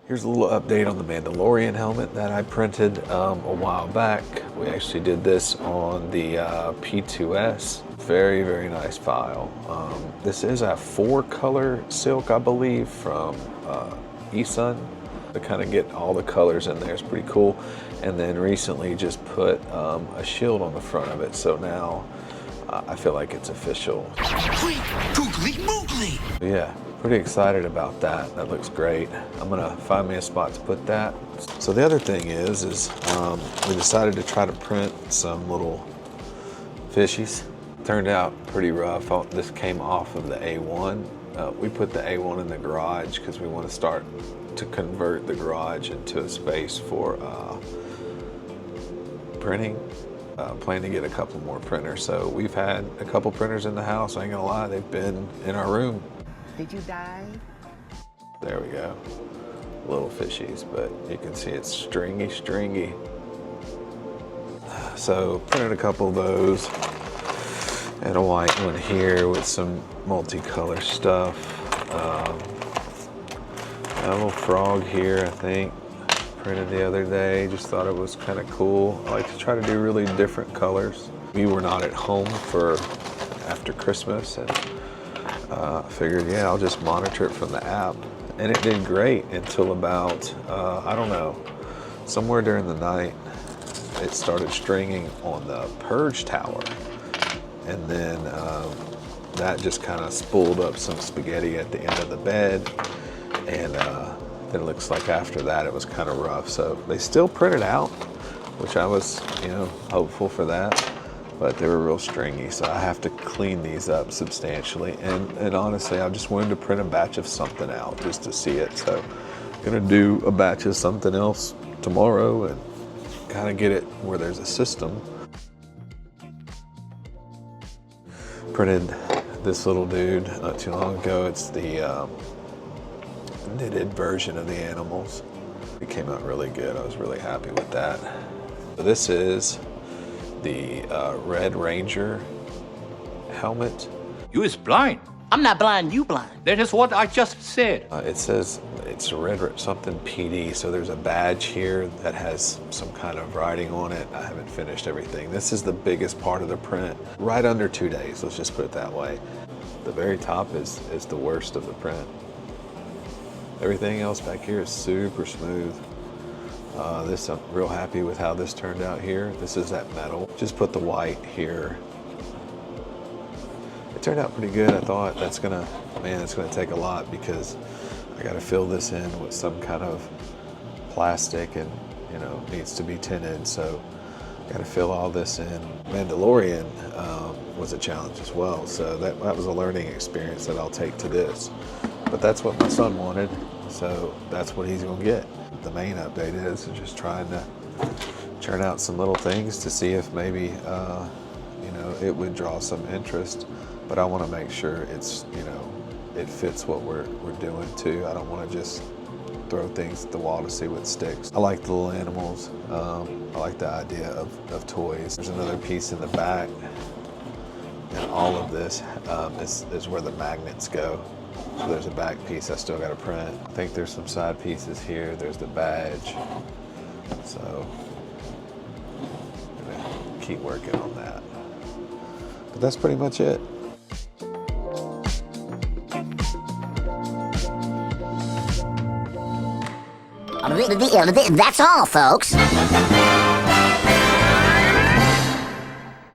Here's a little update on the Mandalorian helmet that I printed a while back. We actually did this on the P2S. Very, very nice file. This is a 4-color silk, I believe, from eSun. To kind of get all the colors in there is pretty cool. And then recently just put a shield on the front of it. So now I feel like it's official. Yeah. Pretty excited about that. That looks great. I'm gonna find me a spot to put that. So the other thing is we decided to try to print some little fishies. Turned out pretty rough. This came off of the A1. We put the A1 in the garage because we want to start to convert the garage into a space for printing. Plan to get a couple more printers. So we've had a couple printers in the house. I ain't gonna lie, they've been in our room. Did you die? There we go. Little fishies, but you can see it's stringy, stringy. So printed a couple of those and a white one here with some multicolor stuff. A little frog here, I think, printed the other day. Just thought it was kind of cool. I like to try to do really different colors. We were not at home for after Christmas, and figured, yeah, I'll just monitor it from the app. And it did great until about, I don't know, somewhere during the night, it started stringing on the purge tower. And then that just kind of spooled up some spaghetti at the end of the bed. And then it looks like after that it was kind of rough. So they still printed out, which I was, hopeful for that. But they were real stringy, so I have to clean these up substantially. And honestly, I just wanted to print a batch of something out just to see it. So I'm gonna do a batch of something else tomorrow and kind of get it where there's a system. Printed this little dude not too long ago. It's the knitted version of the animals. It came out really good. I was really happy with that. This is the Red Ranger helmet. You is blind. I'm not blind, you blind. That is what I just said. It says it's a red something PD, so there's a badge here that has some kind of writing on it. I haven't finished everything. This is the biggest part of the print. Right under 2 days, let's just put it that way. The very top is the worst of the print. Everything else back here is super smooth. This, I'm real happy with how this turned out here. This is that metal. Just put the white here. It turned out pretty good. I thought it's gonna take a lot because I gotta fill this in with some kind of plastic and, needs to be tinted. So I gotta fill all this in. Mandalorian was a challenge as well. So that was a learning experience that I'll take to this. But that's what my son wanted. So that's what he's gonna get. The main update is just trying to churn out some little things to see if maybe it would draw some interest. But I want to make sure it's it fits what we're doing too. I don't want to just throw things at the wall to see what sticks. I like the little animals. I like the idea of toys. There's another piece in the back, and all of this is where the magnets go. So there's a back piece I still got to print. I think there's some side pieces here. There's the badge. So I'm gonna keep working on that. But that's pretty much it. That's all, folks.